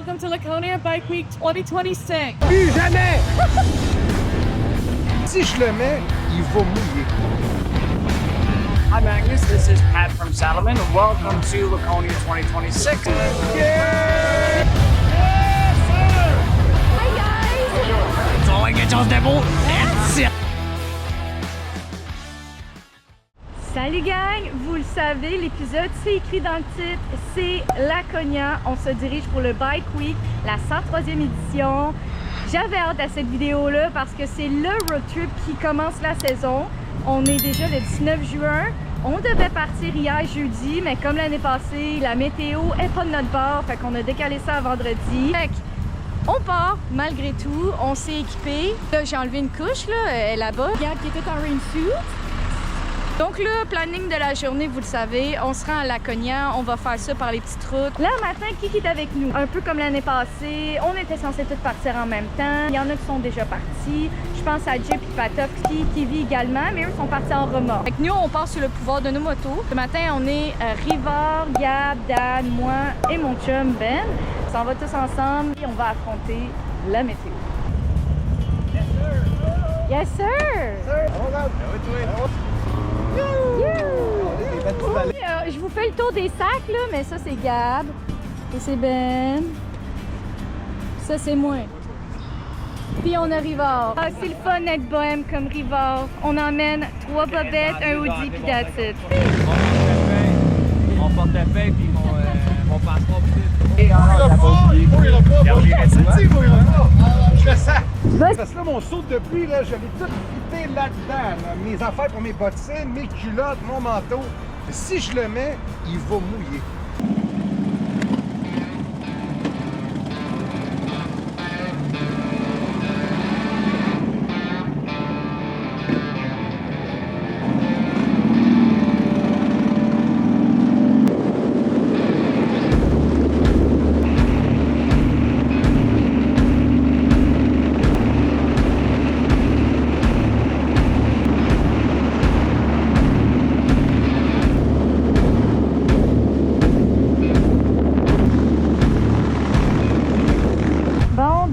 welcome to Laconia Bike Week 2026. Plus jamais! Si je le mets, il va mouiller. Hi Magnus, this is Pat from Saddlemen. Welcome to Laconia 2026. Yeah! Hi guys! On va quelque chose de beau. That's it. Salut gang! Vous le savez, l'épisode c'est écrit dans le titre, c'est Laconia. On se dirige pour le Bike Week, la 103e édition. J'avais hâte à cette vidéo-là parce que c'est le road trip qui commence la saison. On est déjà le 19 juin. On devait partir hier jeudi, mais comme l'année passée, la météo est pas de notre bord, fait qu'on a décalé ça à vendredi. Fait on part malgré tout, on s'est équipé. Là, j'ai enlevé une couche là, là-bas. Regarde qui était en rainsuit. Donc le planning de la journée, vous le savez, on se rend à Laconia, on va faire ça par les petites routes. Là, matin, qui est avec nous? Un peu comme l'année passée, on était censés tous partir en même temps. Il y en a qui sont déjà partis. Je pense à Jay et Patof qui vit également, mais eux sont partis en remorque. Fait que nous, on part sur le pouvoir de nos motos. Ce matin, on est Rivard, Gab, Dan, moi et mon chum Ben. On s'en va tous ensemble et on va affronter la météo. Yes, sir! Yes, sir! Je vous fais le tour des sacs, là, mais ça c'est Gab, ça c'est Ben, ça c'est moi. Puis on a Rivard. Ah, c'est le fun d'être bohème comme Rivard. On emmène 3 bobettes, un hoodie, puis that's it. Mon portefeuille puis mon passeport. Je le sens. Parce que là, mon saut de pluie, là, je l'ai tout fité là-dedans. Là. Mes affaires pour mes bottines, mes culottes, mon manteau. Si je le mets, il va mouiller.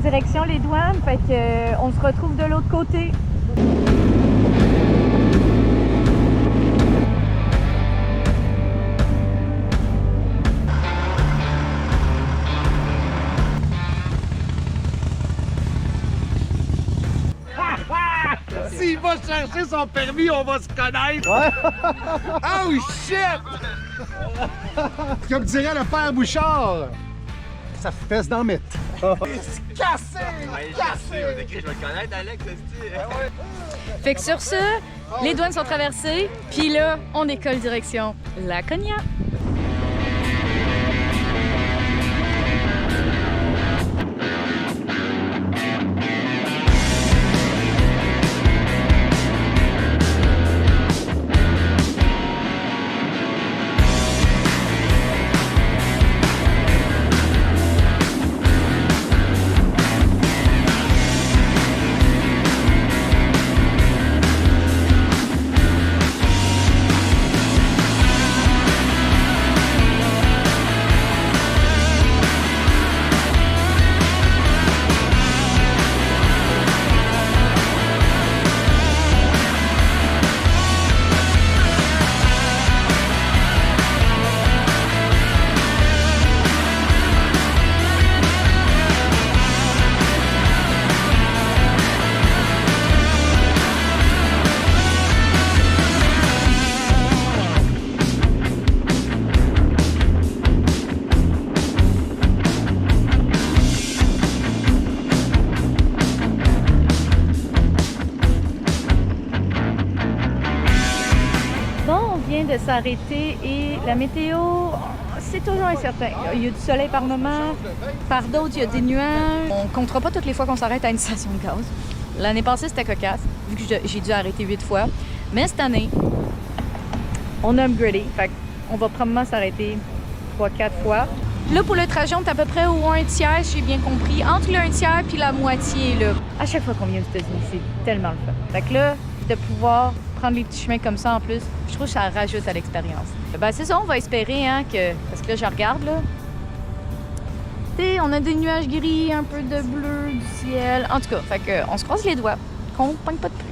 Direction les douanes, fait que on se retrouve de l'autre côté. S'il va chercher son permis, on va se connaître. Ouais. Oh shit! Comme dirait le père Bouchard, ça pèse dans le mythe. C'est cassé! Cassé! Je vais le connaître, Alex, Fait que sur ce, les douanes sont traversées, puis là, on décolle direction Laconia. De s'arrêter et la météo, c'est toujours incertain. Il y a du soleil par moment, par d'autres, il y a des nuages. On ne comptera pas toutes les fois qu'on s'arrête à une station de gaz. L'année passée, c'était cocasse, vu que j'ai dû arrêter 8 fois. Mais cette année, on a upgradé. Fait qu'on va probablement s'arrêter 3-4 fois. Là, pour le trajet, on est à peu près au 1 tiers, j'ai bien compris. Entre le 1 tiers puis la moitié, là. À chaque fois qu'on vient aux États-Unis, c'est tellement le fun. Fait que là, de pouvoir prendre les petits chemins comme ça en plus, je trouve que ça rajoute à l'expérience. Ben c'est ça, on va espérer hein, que... Parce que là, je regarde, là, T'sais, on a des nuages gris, un peu de bleu du ciel. En tout cas, fait que on se croise les doigts qu'on pogne pas de pluie.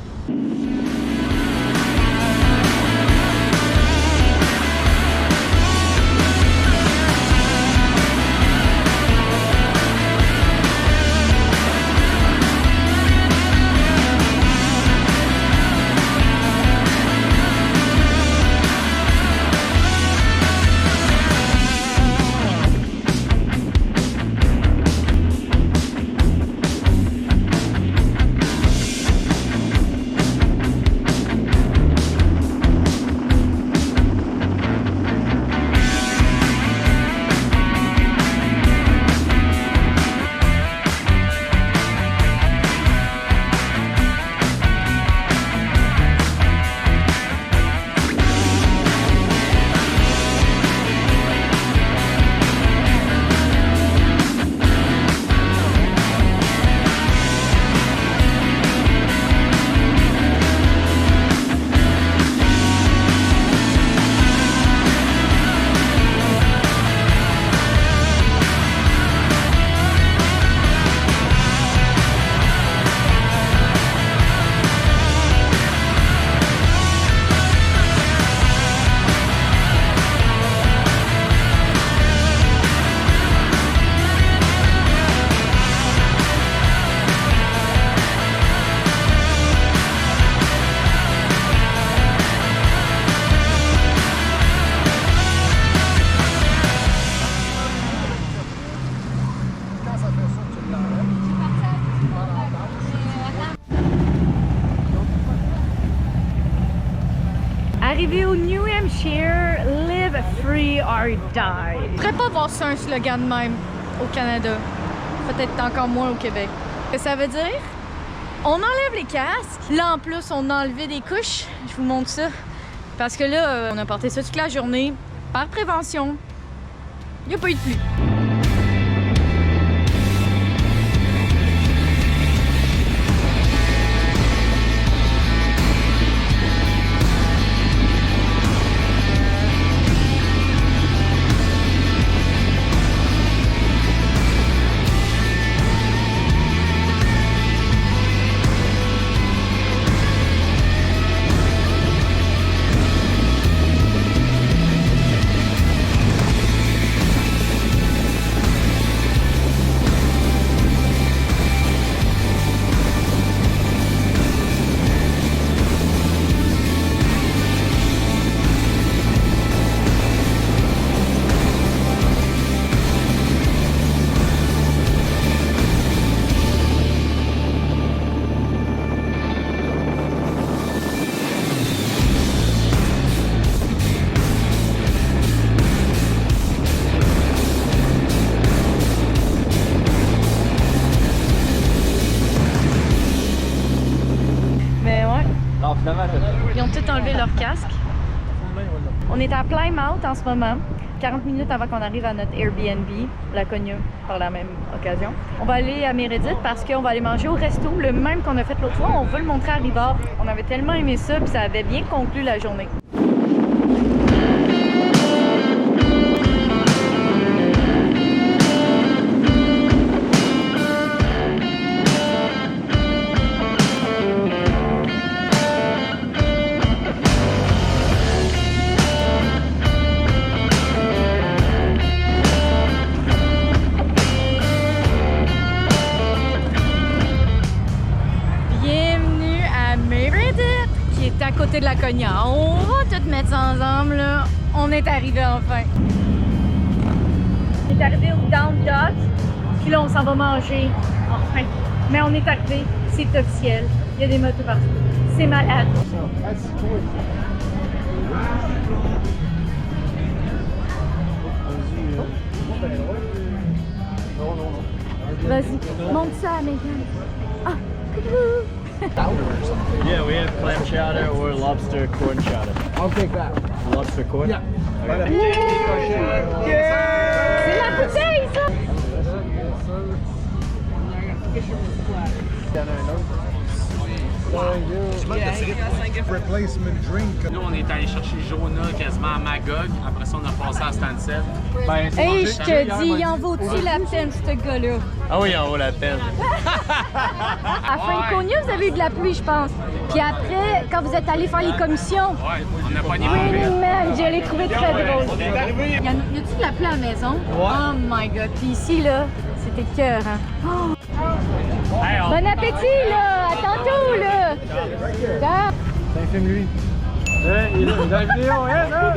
Arrivé au New Hampshire, live free or die. Je ne pourrais pas voir ça un slogan de même au Canada. Peut-être encore moins au Québec. Ce que ça veut dire? On enlève les casques. Là, en plus, on a enlevé des couches. Je vous montre ça. Parce que là, on a porté ça toute la journée. Par prévention, il n'y a pas eu de pluie. Ils ont tout enlevé leur casque. On est à Plymouth en ce moment, 40 minutes avant qu'on arrive à notre Airbnb, Laconia, par la même occasion. On va aller à Meredith parce qu'on va aller manger au resto, le même qu'on a fait l'autre fois. On veut le montrer à Rivard. On avait tellement aimé ça, puis ça avait bien conclu la journée. À côté de Laconia. On va tout mettre ça ensemble, là. On est arrivé enfin. On est arrivé au Down Dock, puis là on s'en va manger, enfin. Mais on est arrivé, c'est officiel. Il y a des motos partout. C'est malade. Vas-y, monte ça, Megan. Ah, coucou! Yeah, we have clam chowder or lobster corn chowder. I'll take that. Lobster corn? Yeah. Okay. C'est la bouteille, ça! Replacement drink. Nous, on est allé chercher Jonah quasiment à Magog. Après ça, on a passé à Stansted. Ben, c'est Hey, mangé. je te dis, il en vaut-tu la peine, ce gars-là? Ah oui, en vaut la peine. À Franconia, vous avez eu de la pluie, je pense. Puis après, quand vous êtes allé faire les commissions, Ouais, on n'a pas ni Raining Man, je l'ai trouvé très drôle. On est arrivé. Y a-tu de la pluie à la maison? Oh my god. Puis ici, là, c'était cœur, hein? Oh. Hey, on- Bon appétit, là! À tantôt, là! Ciao. C'est un film, lui. Il est dans la vidéo, hein, là?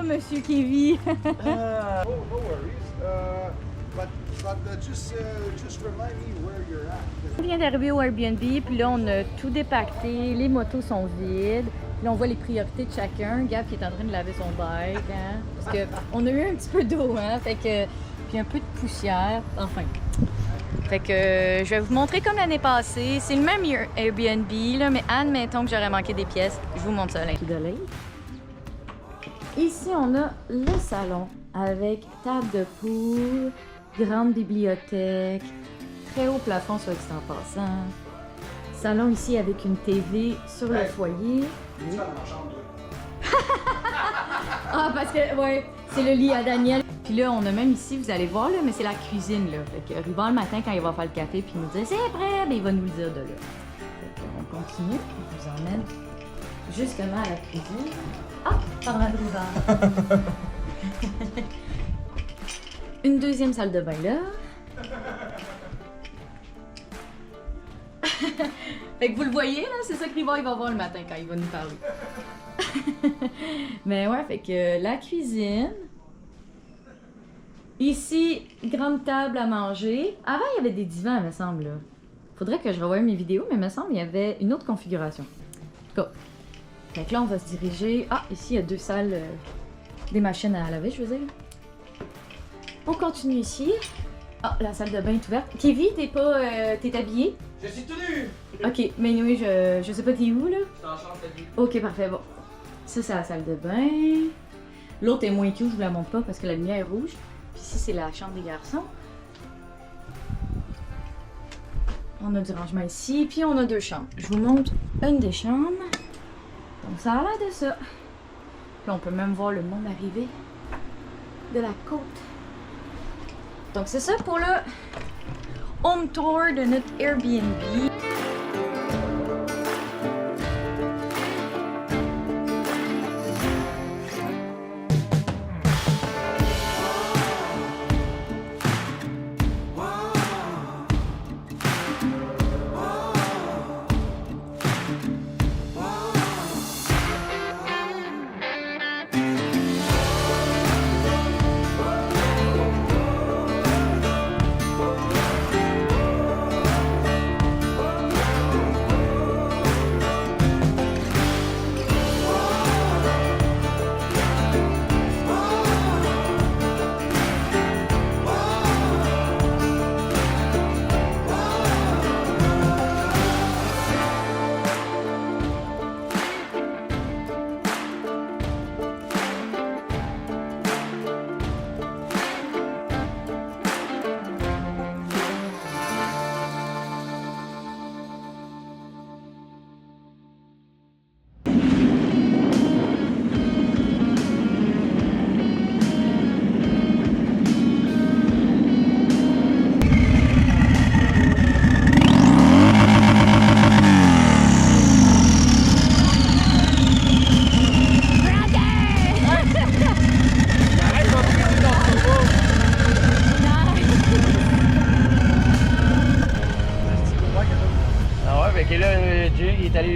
Monsieur Kevin. No worries. Just remind me where you're at. On vient d'arriver au Airbnb, puis là, on a tout dépacté. Les motos sont vides. Puis là, on voit les priorités de chacun. Gab qui est en train de laver son bike, hein? Parce qu'on a eu un petit peu d'eau, hein? Fait que... Puis un peu de poussière. Enfin. Fait que je vais vous montrer comme l'année passée. C'est le même Airbnb, là, mais admettons que j'aurais manqué des pièces. Je vous montre ça là. Ici, on a le salon avec table de poule, grande bibliothèque, très haut plafond soit dit en passant. Salon ici avec une TV sur le foyer. Ah, parce que, ouais, c'est le lit à Daniel. Puis là, on a même ici, vous allez voir, là, mais c'est la cuisine, là. Fait que Ruben, le matin, quand il va faire le café, puis il nous dit « C'est prêt! » Ben, il va nous le dire de là. Fait qu'on continue, je vous emmène justement à la cuisine. Ah! Pardon, Ruben. Une deuxième salle de bain, là. Fait que vous le voyez, là, c'est ça que Riva il va voir le matin quand il va nous parler. Mais ouais, fait que la cuisine. Ici, grande table à manger. Avant, il y avait des divans, il me semble, là. Faudrait que je revoie mes vidéos, mais il me semble qu'il y avait une autre configuration. En tout cas. Fait que là, on va se diriger... Ah, ici, il y a deux salles, des machines à laver, je veux dire. On continue ici. Ah, la salle de bain est ouverte. Kevin, t'es habillé? Je suis tout nu! Ok, mais oui, je sais pas t'es où, là? Je suis en chambre de vie. Ok, parfait, bon. Ça, c'est la salle de bain. L'autre est moins cute, je vous la montre pas parce que la lumière est rouge. Puis ici, c'est la chambre des garçons. On a du rangement ici, puis on a deux chambres. Je vous montre une des chambres. Donc, ça a l'air de ça. Puis on peut même voir le monde arriver de la côte. Donc, c'est ça pour le home tour de notre Airbnb.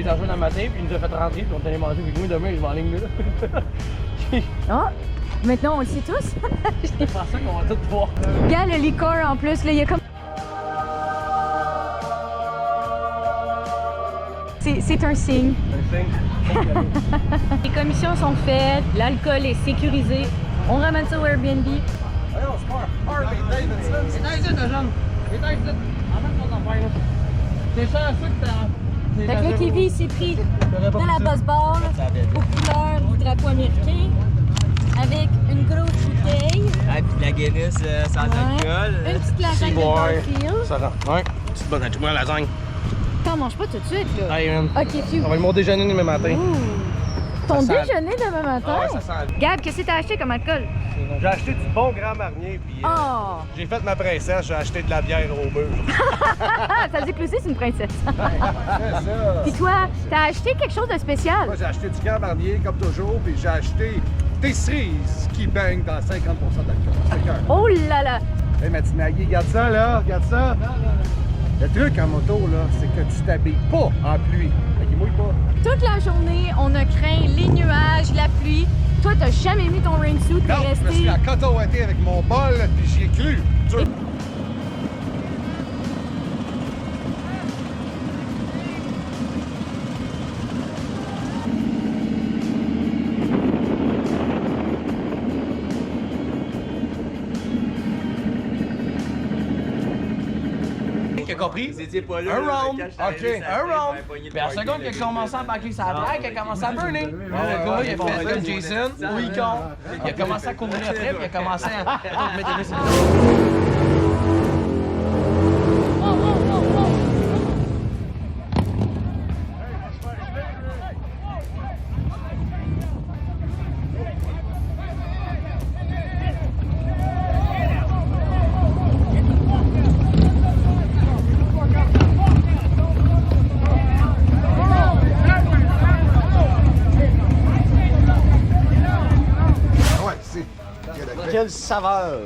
les a rejoints dans le matin, puis il nous a fait rentrer, puis on est allé manger. Puis moi, demain, je vais en ligne là. Ah! Maintenant, on le sait tous. C'est pour ça qu'on va tout voir. Regarde le liquor en plus, là, il y a comme... C'est un signe. Les commissions sont faites, l'alcool est sécurisé. On ramène ça au Airbnb. C'est ça, Fait que là, Kevin s'est pris de la baseball aux couleurs du drapeau américain avec une grosse bouteille. Ah, puis de la Guinness sans alcool. Une petite lasagne de Garfield. Ça rentre. Ouais, petite bonne la lasagne. T'en manges pas tout de suite, là. Hey, man. Ok, tu. Ça va être mon déjeuner demain matin. Ton Ça sent- déjeuner demain matin? Ah ouais, ça sent. Gab, qu'est-ce que t'as acheté comme alcool? J'ai acheté du bon Grand Marnier, puis Oh! j'ai fait ma princesse, j'ai acheté de la bière au mur. Ça veut dire que Lucie, c'est une princesse. C'est ça. Puis toi, t'as acheté quelque chose de spécial? Moi, j'ai acheté du Grand Marnier, comme toujours, puis j'ai acheté des cerises qui baignent dans 50% d'alcool. C'est cœur. Oh là là! Hey, Mathieu Magui, regarde ça, là, regarde ça. Le truc en moto, là, c'est que tu t'habilles pas en pluie. Fait qu'il mouille pas. Toute la journée, on a craint les nuages, la pluie. Toi, t'as jamais mis ton rainsuit, t'es Non, je me resté... suis à coton-ouaté avec mon bol, puis j'y ai cru. Dur. Qui a compris? Vous étiez pas là. Un round. Ok, Un round. Puis à la seconde, il a commencé à baquer sa blague, il a commencé à burner. Le gars, il a fait comme Jason, oui, con. Il a commencé à courir après, puis il a commencé à mettre des Ouais, c'est. Quelle saveur!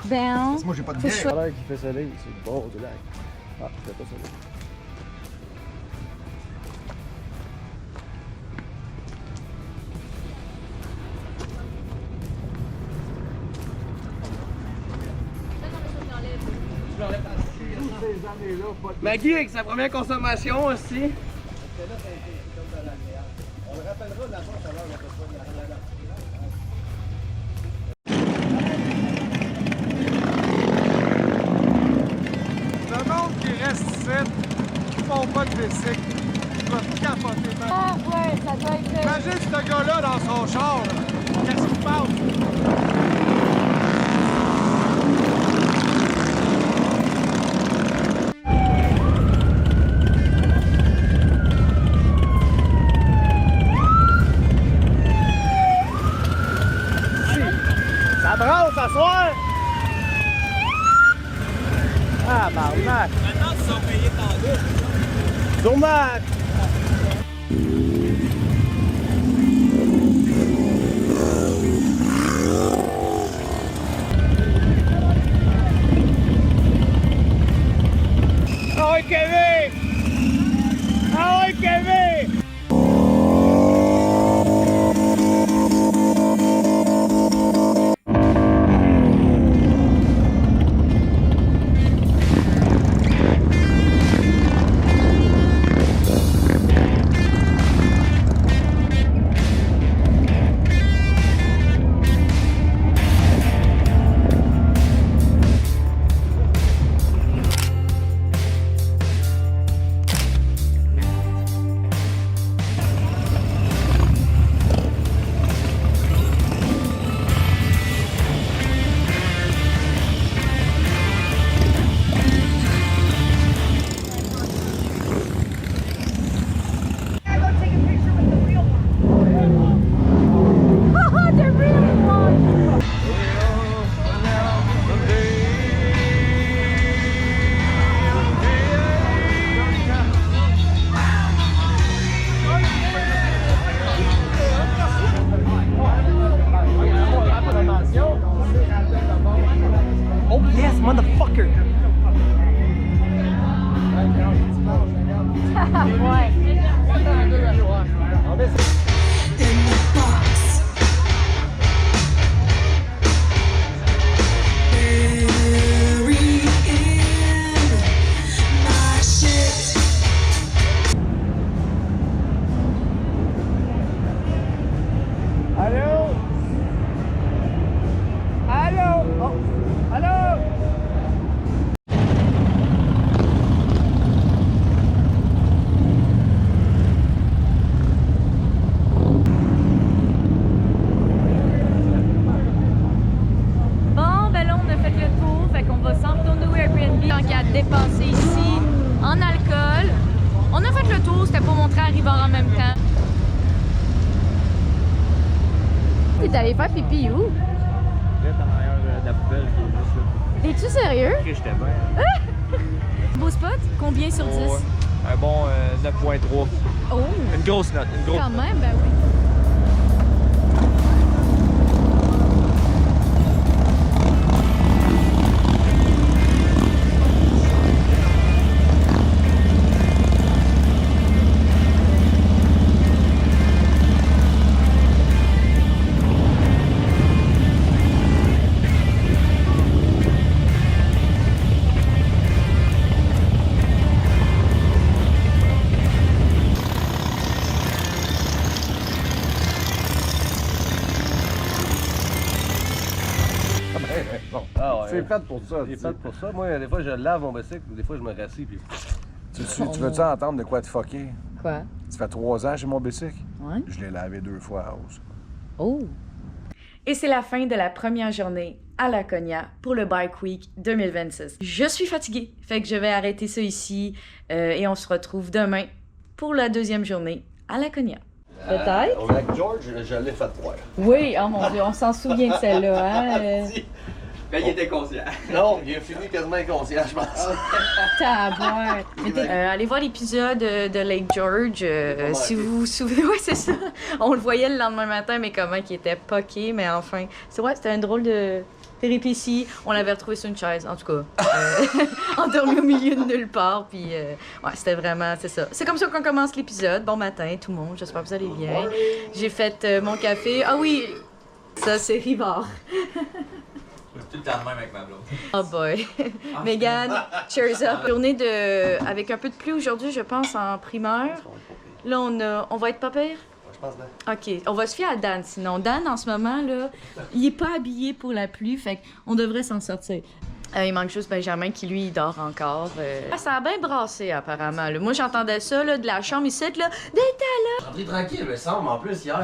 Ben, Moi, j'ai pas de Faut bière. choisir. L'heure qui fait soleil, c'est le bord du lac. Ah, il fait pas soleil. Maggie avec sa première consommation aussi. Le monde qui reste ici, qui font pas de bicycle, je vais capoter. Ah, ouais, ça doit être... Imagine ce gars-là dans son char, là. Qu'est-ce qu'il passe? Ça brasse à soir! Ah, barnac! Maintenant, ils sont payés en deux. Sûrement! Ah ouais, Kevin! Ah ouais, Kevin! Oh yes, motherfucker! Ouais. dépenser ici en alcool. On a fait le tour, c'était pour montrer à Rivard en même temps. T'es allé faire pipi où? Direct en arrière de la poubelle qui est juste là. Es-tu sérieux? Ok, j'étais bien. Beau spot? Combien sur 10? Ouais. Un bon 9.3. Oh! Une grosse note, une grosse Quand note. même, ben oui. C'est fait pour ça. C'est fait pour ça. Moi, des fois, je lave mon bicycle, des fois, je me rassis. Puis... Tu veux-tu entendre de quoi te fucker? Quoi? Ça fait 3 ans chez mon bicycle. Ouais. Je l'ai lavé 2 fois à hausse. Oh! Et c'est la fin de la première journée à Laconia pour le Bike Week 2026. Je suis fatiguée, fait que je vais arrêter ça ici et on se retrouve demain pour la deuxième journée à Laconia. Peut-être? Au lac George, je l'ai fait voir. Oui, oh mon Dieu, on s'en souvient de celle-là, hein? Ben, il était conscient. Non, il a fini quasiment inconscient, je pense. Tabouin. Allez voir l'épisode de Lake George, si vous vous souvenez. Ouais, c'est ça. On le voyait le lendemain matin, mais comment qu'il était poqué, mais enfin. C'était un drôle de péripétie. On l'avait retrouvé sur une chaise, en tout cas. Endormi au milieu de nulle part, puis ouais, c'était vraiment, c'est ça. C'est comme ça qu'on commence l'épisode. Bon matin, tout le monde. J'espère que vous allez bien. J'ai fait mon café. Ah oui, ça, c'est Rivard. Tout le temps de même avec ma blonde. Oh boy. Megan, cheers up. Journée avec un peu de pluie aujourd'hui, je pense, en primeur. Là, on va être pas pire? Je pense bien. OK. On va se fier à Dan, sinon. Dan, en ce moment, là, il est pas habillé pour la pluie, fait qu'on devrait s'en sortir. Il manque juste Benjamin qui, lui, il dort encore. Ça a bien brassé, apparemment. Là. Moi, j'entendais ça, là, de la chambre ici, là. D'être là! Rentré tranquille, me semble, en plus, hier.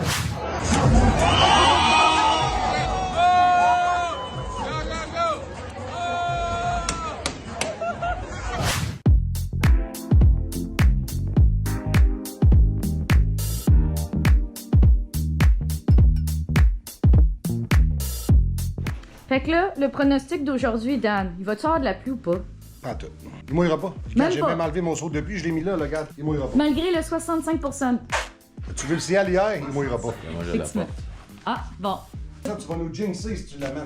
Fait que là, le pronostic d'aujourd'hui, Dan, il va-tu avoir de la pluie ou pas? Pas tout. Il mouillera pas. Même J'ai pas. même enlevé mon seau depuis, je l'ai mis là, le gars. Il mouillera pas. Malgré le 65%. Tu veux le ciel hier, il mouillera pas. Effectivement. Ah, bon. Ça, tu vas nous jinxer si tu l'amènes.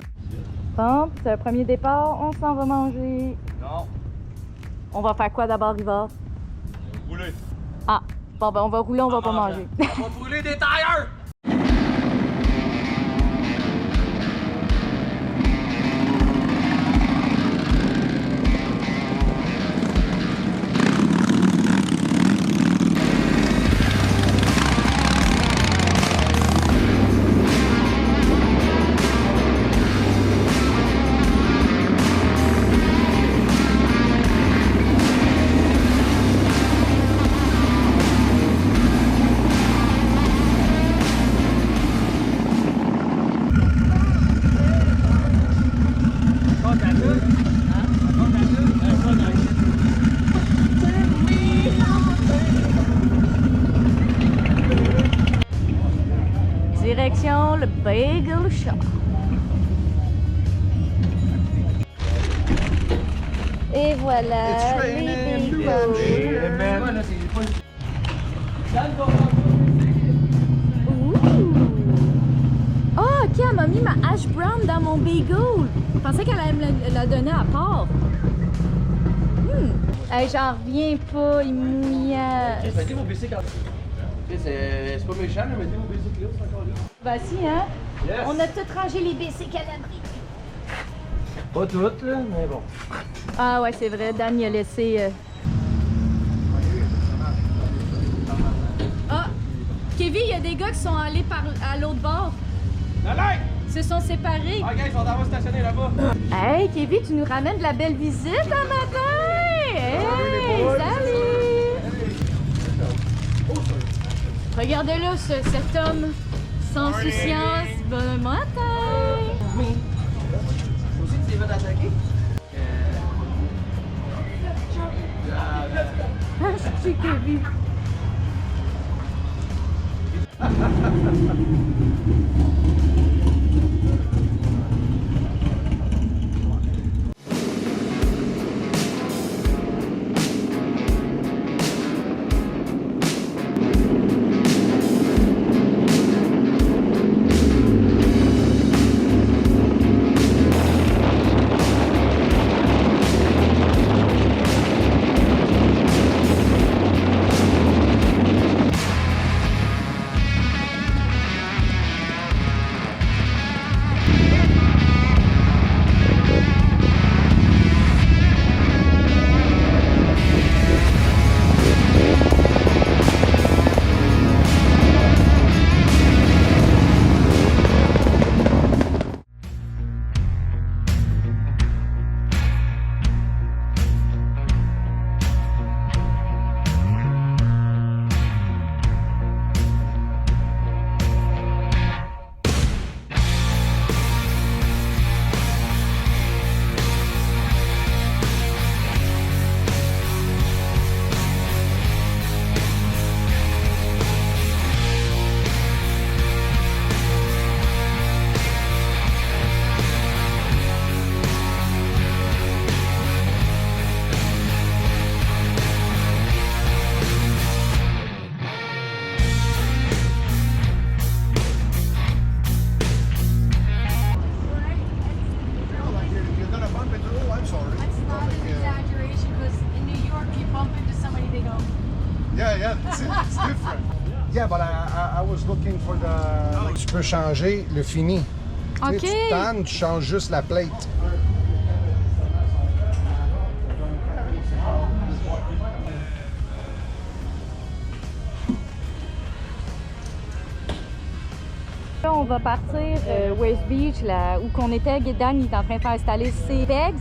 Bon, c'est un premier départ, on s'en va manger. Non. On va faire quoi d'abord, Rivard? Rouler. Ah, bon, ben on va rouler, on va pas manger. On va brûler des tailleurs! Direction le Bagel Shop. Et voilà les bagels. Ouh. Oh, ok, elle m'a mis ma hash brown dans mon bagel. Je pensais qu'elle allait me la donner à part. Hey, j'en reviens pas, il mouillait. Mettez vos bicycles en... C'est pas méchant, mais mettez vos bicycles là, c'est encore là. Bah si, hein? Yes. On a tout rangé les bicycles à l'abri. Pas toutes, là, mais bon. Ah ouais, c'est vrai, Dan il a laissé... Ah! Kevin, il y a des gars qui sont allés à l'autre bord. Alain! Ils se sont séparés. Ah, gars, ils sont en train de stationner là-bas. Hey, Kevin, tu nous ramènes de la belle visite un matin! Hey! Salut! Regardez-le, cet homme sans souciance. Bon matin! Aussi, tu t'es fait attaquer? touché que vu. You're gonna bump into, oh, I'm sorry. That's not an exaggeration because in New York you bump into somebody they go, Yeah, it's different. Yeah, but I was looking for the... Tu peux changer le fini. Tu sais, Ok. tu tannes, tu changes juste la plate. Là, on va partir West Beach, là où qu'on était. Dan il est en train de faire installer ses pegs.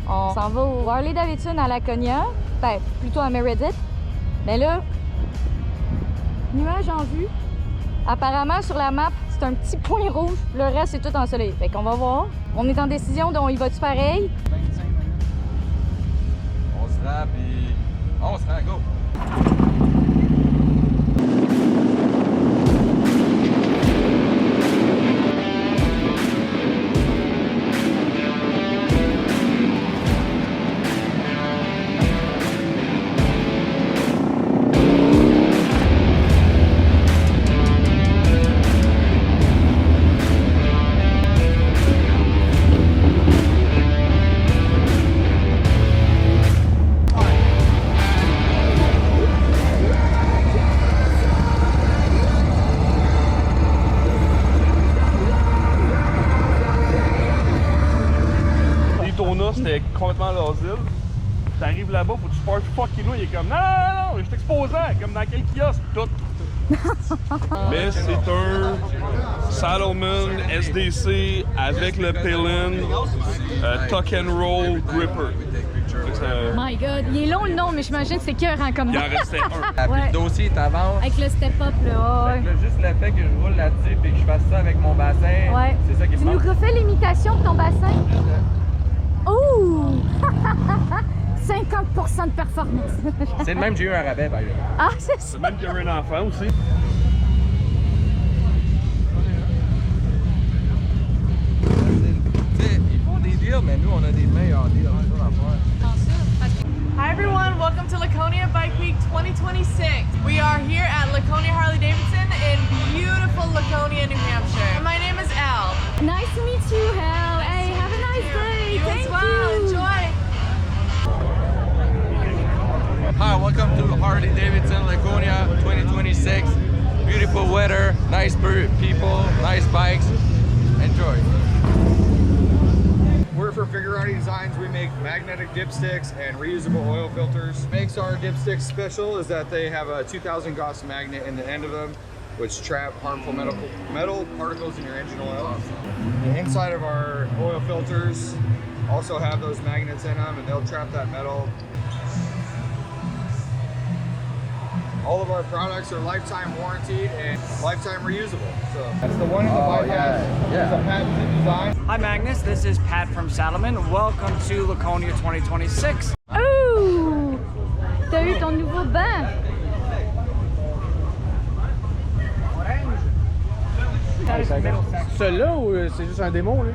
On s'en va au Harley Davidson à Laconia, ben, plutôt à Meredith. Mais là, nuage en vue. Apparemment, sur la map, c'est un petit point rouge. Le reste, c'est tout ensoleillé. Fait qu'on va voir. On est en décision, donc il va-tu pareil? 25 minutes. On se rend, puis... On se rend, go! Daytona, c'était complètement l'asile. T'arrives là-bas, faut que tu parques fucking loin. Il est comme non, je suis exposant, comme dans quel kiosque, tout. Mais c'est un Saddlemen SDC avec le Palin Tuck and Roll Gripper. My God, il est long le nom, mais j'imagine que c'est cœur comme Il en restait un. Ouais. Le dossier est à vendre. Avec le step-up, là. Fait que là, juste le fait que je roule là-dessus et que je fasse ça avec mon bassin, Ouais. c'est ça qui Tu me nous manque. refais l'imitation de ton bassin? Ouh! 50% de performance. C'est le même, j'ai eu un rabais, par exemple. Ah, c'est ça. C'est même qu'il y avait un enfant aussi. Tu sais, ils font des deals, mais nous, on a des meilleurs deals. C'est ça l'affaire. Hi everyone, welcome to Laconia Bike Week 2026. We are here at Laconia Harley Davidson in beautiful Laconia, New Hampshire. My name is Al. Nice to meet you, Hal. Hey, have a nice day. You Thank as well, you. enjoy. Hi, welcome to Harley Davidson Laconia 2026. Beautiful weather, nice people, nice bikes. Enjoy. We're for Figurati Designs. We make magnetic dipsticks and reusable oil filters. What makes our dipsticks special is that they have a 2000 Gauss magnet in the end of them, which trap harmful metal particles in your engine oil. The inside of our oil filters also have those magnets in them, and they'll trap that metal. All of our products are lifetime warranted and lifetime reusable. So that's the one in the bike pack. It's a patented design. Hi Magnus, this is Pat from Saddlemen. Welcome to Laconia 2026. Ouh! T'as eu ton nouveau banc. Celui-là ou c'est juste un démon, lui?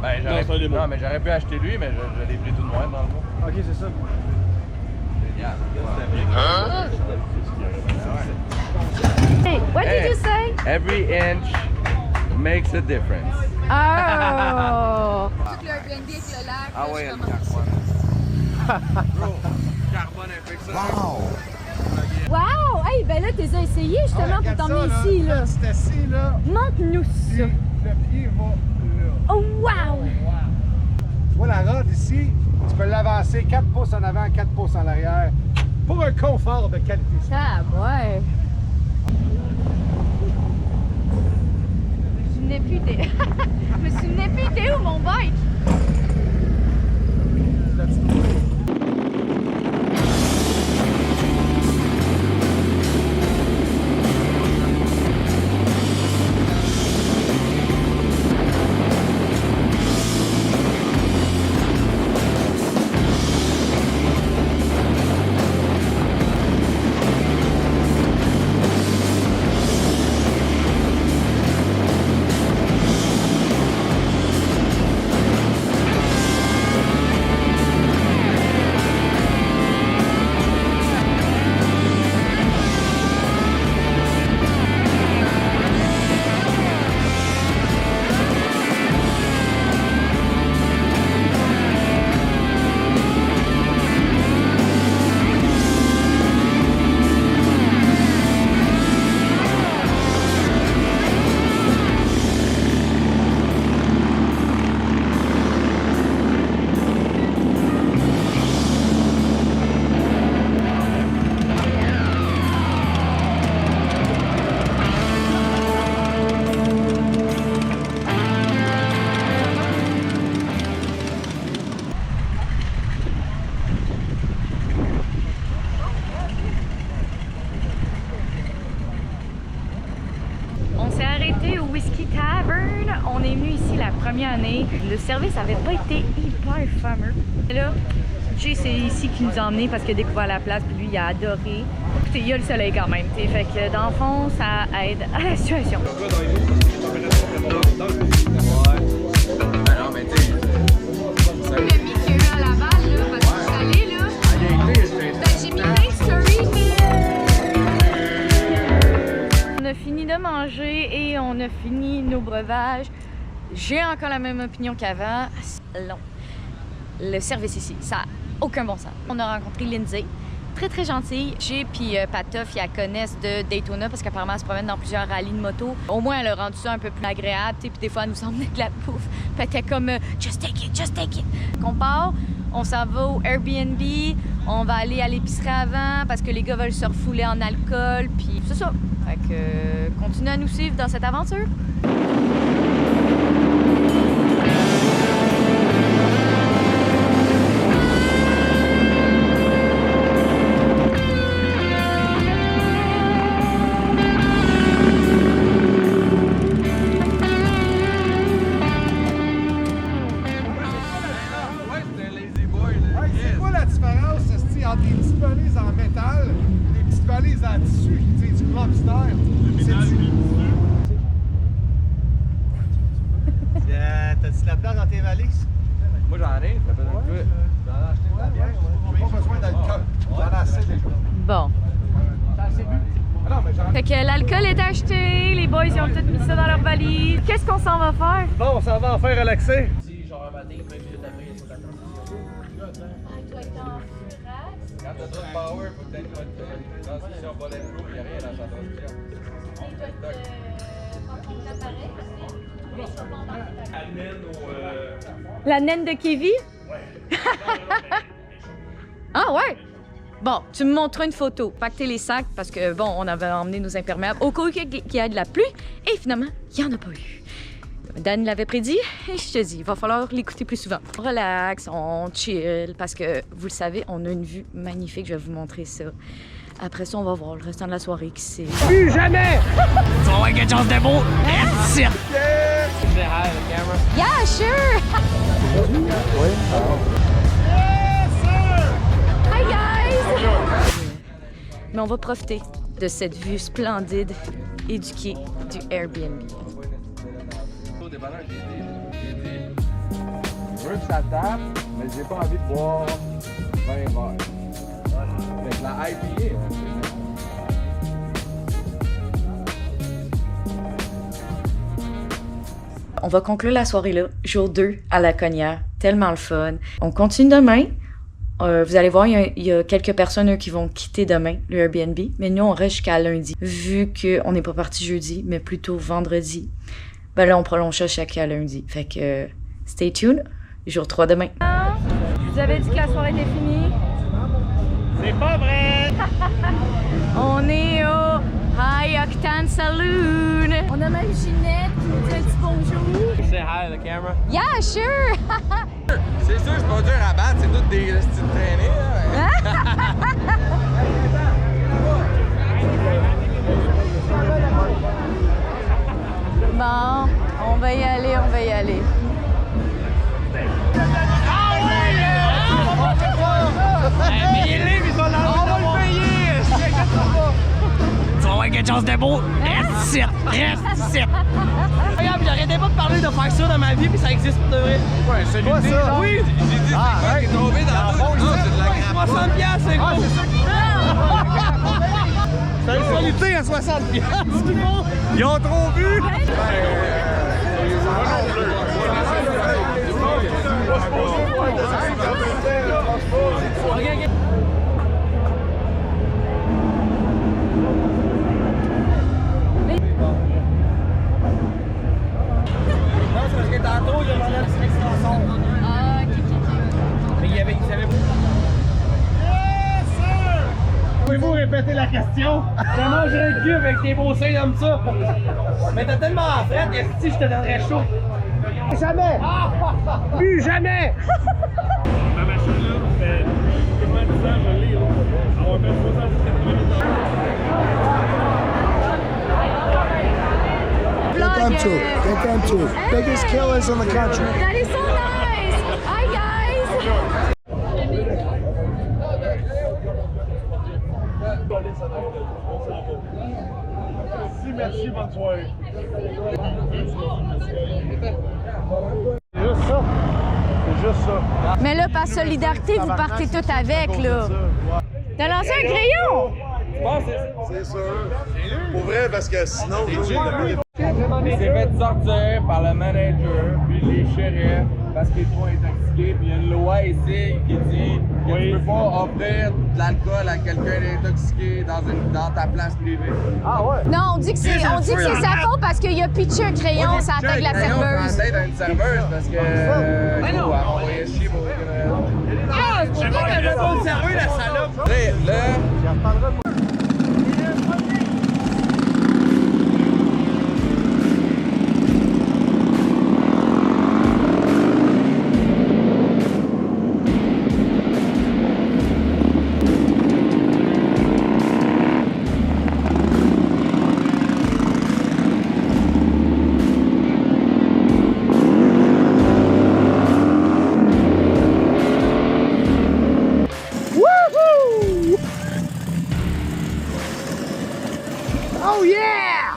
Ben, non, mais j'aurais pu acheter lui, mais je l'ai pris tout de moi dans le mot. Ok, c'est ça. Génial. Hey, what did you say? Every inch makes a difference. Oh! Tout le Airbnb avec le lac. Ah ouais, le carbone avec ça. Wow! Hey, ben là, t'es essayé justement pour t'emmener ici, là. Quand c'est assis, là, Montre-nous puis ça. le pied va là. Oh, wow! Tu vois la rod ici, tu peux l'avancer 4 pouces en avant, 4 pouces en arrière. Pour un confort de qualité. Ah, ouais. Je me souvenais plus t'es... Je me souvenais plus t'es où, mon bike? On s'est arrêté au Whiskey Tavern. On est venu ici la première année. Le service n'avait pas été hyper fameux. Et là, Jay, c'est ici qu'il nous a emmenés parce qu'il a découvert la place puis lui, il a adoré. Écoutez, il y a le soleil quand même. T'sais. Fait que dans le fond, ça aide à la situation. Le mec qu'il y a eu à Laval, là, parce que je suis allée, là. Ben, j'ai mis plein de stories. On a fini de manger et on a fini nos breuvages. J'ai encore la même opinion qu'avant. C'est long. Le service ici, ça n'a aucun bon sens. On a rencontré Lindsay, très gentille. Jay puis Patoff, ils la connaissent de Daytona parce qu'apparemment elle se promène dans plusieurs rallyes de moto. Au moins, elle a rendu ça un peu plus agréable. Puis des fois, elle nous emmenait de la bouffe. Puis elle était comme just take it, just take it. On part, on s'en va au Airbnb, on va aller à l'épicerie avant parce que les gars veulent se refouler en alcool. Puis c'est ça. Fait que continuez à nous suivre dans cette aventure. C'est quoi la différence entre des petites valises en métal et des petites valises en tissu, du clubster? T'as-tu la place dans tes valises? Moi j'en ai, ça fait un peu. J'en ai acheté de la bière. Pas besoin d'alcool. J'en ai assez déjà. Bon. T'as assez bu? Ah non, mais j'en ai... Fait que l'alcool est acheté, les boys ils ont tous mis ça dans leur valise. Qu'est-ce qu'on s'en va faire? Bon, on s'en va enfin relaxer. Quand t'as trop de power, faut que t'aies une transmission bulletproof, il n'y a rien dans sa transmission. La naine de Kevin? Ouais. Ah ouais? Bon, tu me montreras une photo. Pacter les sacs parce que, bon, on avait emmené nos imperméables au cas où qu'il y ait de la pluie et finalement, il n'y en a pas eu. Dan l'avait prédit et je te dis, il va falloir l'écouter plus souvent. On relaxe, on chill parce que, vous le savez, on a une vue magnifique. Je vais vous montrer ça. Après ça, on va voir le restant de la soirée qui c'est. Plus jamais! Tu vas voir quelque chose de beau! Say hi to the camera. Yeah, sure! Oui. Hi guys! on va profiter de cette vue splendide et du quai du Airbnb. Je veux que ça tape, mais j'ai pas envie de boire 20 verres. Avec la IPA, On va conclure la soirée là, jour 2 à Laconia. Tellement le fun. On continue demain. Vous allez voir, il y a quelques personnes qui vont quitter demain le Airbnb, mais nous, on reste jusqu'à lundi. Vu qu'on n'est pas parti jeudi, mais plutôt vendredi, ben là, on prolonge ça jusqu'à lundi. Fait que, stay tuned. Jour 3 demain. Je vous avais dit que la soirée était finie. C'est pas vrai! On est au High Octane Saloon. On a même Ginette qui nous dit un petit bonjour. Say hi to the camera. Yeah, sure! c'est sûr, c'est pas dur à battre, c'est toutes des styles traînés. Bon, on va y aller, on va y aller. Tu vas voir quelque chose de beau. Reste ici. Reste ici. Regarde, j'arrêtais pas de parler de faire ça dans ma vie, puis ça existe pour de vrai. Ouais, celui Quoi, ça? Oui. J'ai dit, c'est quoi qui est tombé dans l'eau? Non, c'est de la grappe. 60$, c'est gros. C'est une soluté à 60$. Ils ont trop vu! Pouvez-vous répéter la question? Ça mange un cul avec tes beaux seins comme ça. Mais t'as tellement fret, est-ce que je te donnerais chaud? Jamais! Plus jamais! Ma machine là, fait quasiment 10 ans, je l'ai là. On va faire 60-80 They come to. Biggest killers in the country. That is so nice! Hi guys! Merci, bonne soirée. C'est juste ça. C'est juste ça. Mais là, par solidarité, vous partez tout avec, là. T'as lancé un crayon? C'est sûr. Pour vrai, parce que sinon, Il s'est fait sortir par le manager, puis les shérifs, parce qu'il est trop intoxiqué. Puis il y a une loi ici qui dit que tu peux pas offrir de l'alcool à quelqu'un d'intoxiqué dans ta place privée. Ah ouais? Non, on dit que c'est sa faute parce qu'il a pitché un crayon sur la tête de la serveuse. C'est une serveuse parce que. Elle m'a envoyé chier pour Ah, c'est pour ça qu'elle veut pas le serveur, la salope. là. Oh yeah!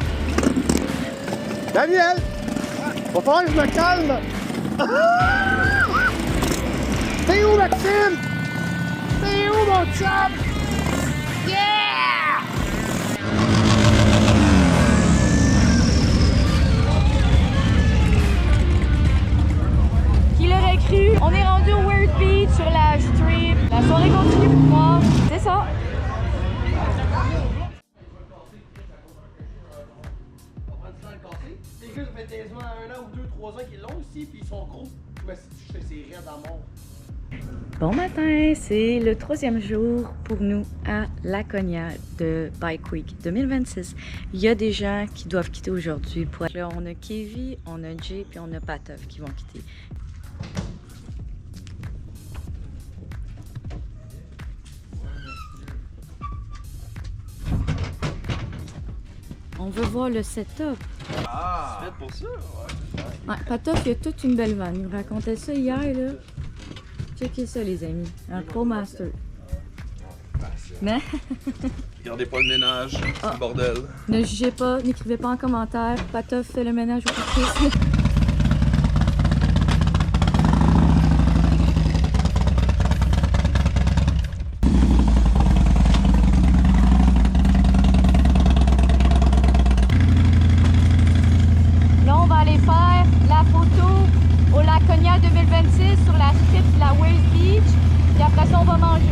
Daniel! Va falloir que je me calme! T'es où, Maxime? T'es où, mon chum? Yeah! Qui l'aurait cru? On est rendu au Weird Beach sur la strip. La soirée continue pour moi. C'est ça. Les gars, ça fait quasiment 1 an ou 2, 3 ans qu'ils l'ont aussi, puis ils sont gros. Mais c'est raide à mort. Bon matin, c'est le 3e jour pour nous à Laconia de Bike Week 2026. Il y a des gens qui doivent quitter aujourd'hui. Là, on a Kevin, on a Jay, puis on a Patov qui vont quitter. On veut voir le setup. Ah! C'est fait pour ça, ouais. Ouais, Patov, il a toute une belle vanne. Il me racontait ça hier, là. Checkez ça, les amis. Un ProMaster. Ben, c'est Mais... Regardez pas le ménage, c'est le bordel. Ne jugez pas, n'écrivez pas en commentaire. Patof fait le ménage au caprice. Là, on va aller faire la photo au Laconia 2026 sur la strip de la Wales Beach. Puis après ça, on va manger.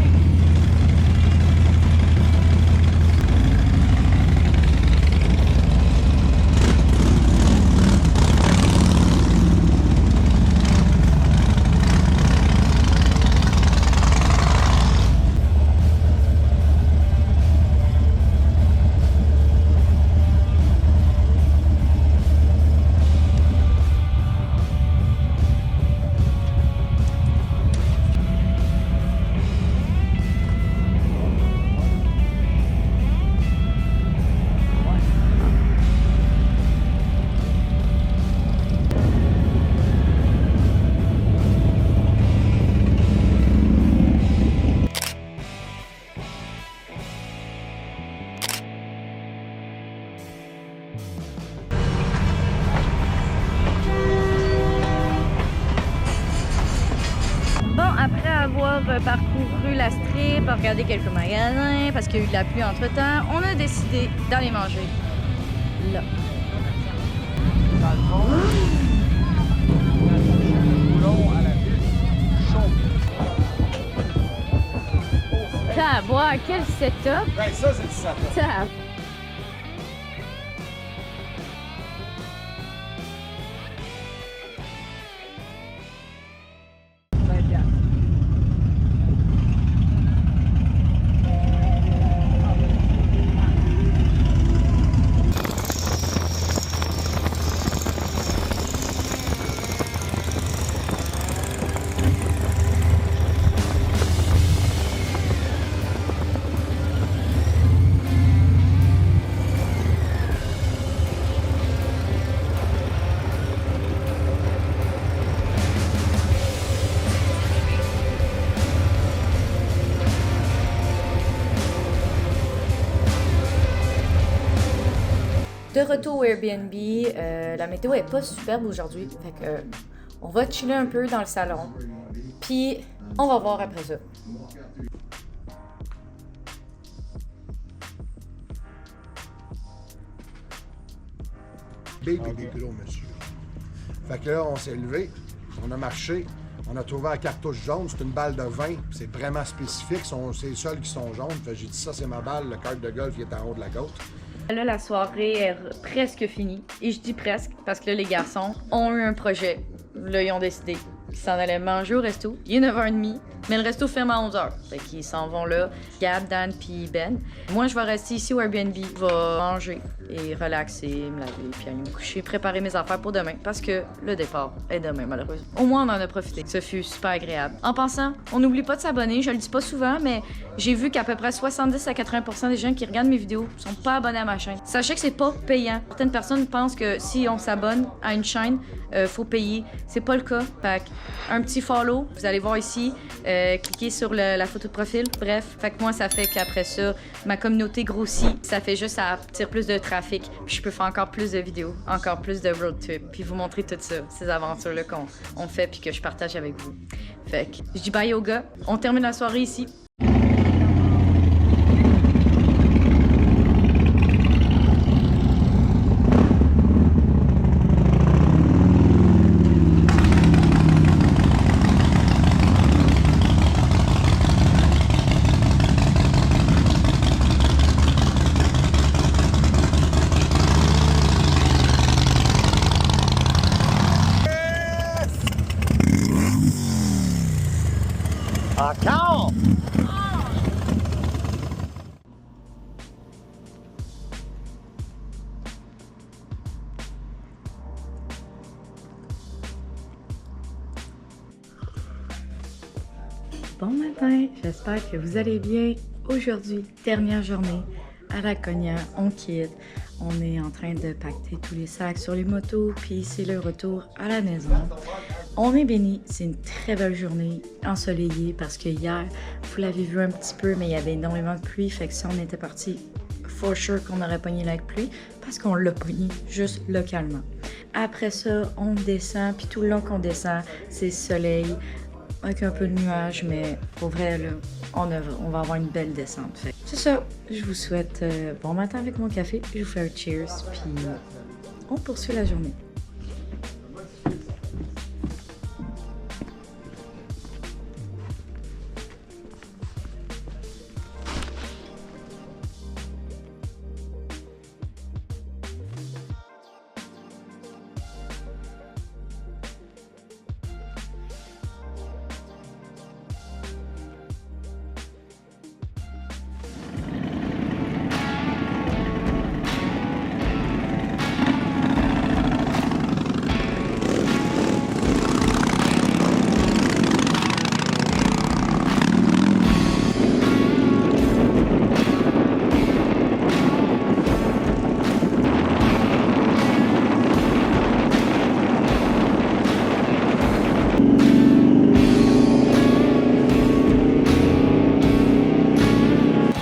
Après avoir parcouru la strip, regardé quelques magasins, parce qu'il y a eu de la pluie entre-temps, on a décidé d'aller manger là. Bois, quel setup! Ouais, ça, c'est du setup. De retour au Airbnb, la météo est pas superbe aujourd'hui, fait que on va chiller un peu dans le salon, puis on va voir après ça. Big et gros, monsieur. Fait que là, on s'est levé, on a marché, on a trouvé la cartouche jaune, c'est une balle de 20, c'est vraiment spécifique, c'est les seuls qui sont jaunes. Fait que j'ai dit ça, c'est ma balle, le carte de golf qui est en haut de la côte. Là, la soirée est presque finie. Et je dis presque parce que là, les garçons ont eu un projet. Là, ils ont décidé qu'ils s'en allaient manger au resto. Il est 9h30, mais le resto ferme à 11h. Fait qu'ils s'en vont là, Gab, Dan puis Ben. Moi, je vais rester ici au Airbnb, je vais manger et relaxer, me laver puis aller me coucher, préparer mes affaires pour demain parce que le départ est demain, malheureusement. Au moins, on en a profité. Ce fut super agréable. En passant, on n'oublie pas de s'abonner. Je le dis pas souvent, mais j'ai vu qu'à peu près 70 à 80% des gens qui regardent mes vidéos sont pas abonnés à ma chaîne. Sachez que c'est pas payant. Certaines personnes pensent que si on s'abonne à une chaîne, faut payer. C'est pas le cas. Fait un petit follow, vous allez voir ici, cliquez sur la photo de profil. Bref, fait que moi, ça fait qu'après ça, ma communauté grossit. Ça fait juste à attirer plus de trafic. Puis je peux faire encore plus de vidéos, encore plus de road trip, puis vous montrer tout ça, ces aventures-là qu'on fait puis que je partage avec vous. Fait que je dis bye yoga. On termine la soirée ici. Encore! Bon matin, j'espère que vous allez bien. Aujourd'hui, dernière journée à Laconia, on quitte. On est en train de pacter tous les sacs sur les motos, puis c'est le retour à la maison. On est béni, c'est une très belle journée ensoleillée parce que hier, vous l'avez vu un petit peu, mais il y avait énormément de pluie, fait que si on était parti, for sure qu'on aurait pogné la pluie parce qu'on l'a pogné juste localement. Après ça, on descend, puis tout le long qu'on descend, c'est soleil avec un peu de nuages, mais pour vrai, là, on va avoir une belle descente. Fait. C'est ça, je vous souhaite bon matin avec mon café, je vous fais un cheers, puis on poursuit la journée.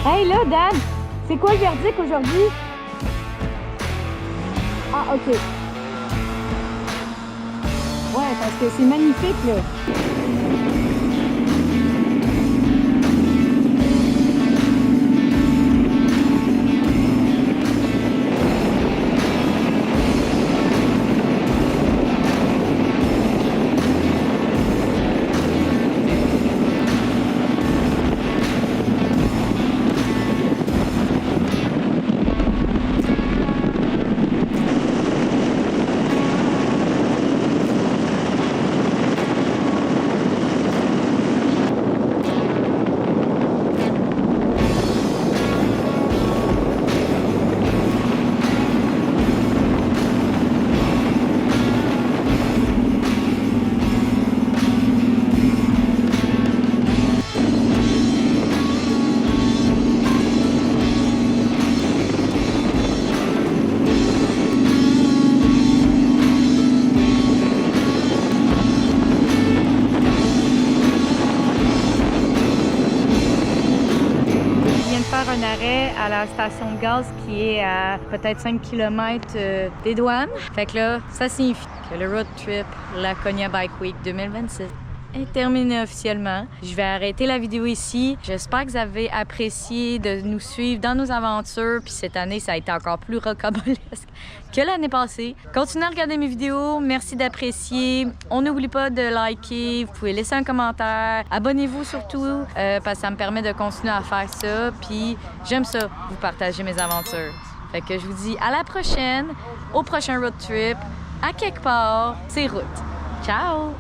Hey là, Dan, c'est quoi le verdict aujourd'hui? Ah, ok. Ouais, parce que c'est magnifique, là. Un arrêt à la station de gaz qui est à peut-être 5 km des douanes. Fait que là, ça signifie que le road trip Laconia Bike Week 2026 est terminé officiellement. Je vais arrêter la vidéo ici. J'espère que vous avez apprécié de nous suivre dans nos aventures. Puis cette année, ça a été encore plus rocambolesque que l'année passée. Continuez à regarder mes vidéos. Merci d'apprécier. On n'oublie pas de liker. Vous pouvez laisser un commentaire. Abonnez-vous surtout parce que ça me permet de continuer à faire ça. Puis j'aime ça, vous partager mes aventures. Fait que je vous dis à la prochaine, au prochain road trip, à quelque part, c'est route. Ciao!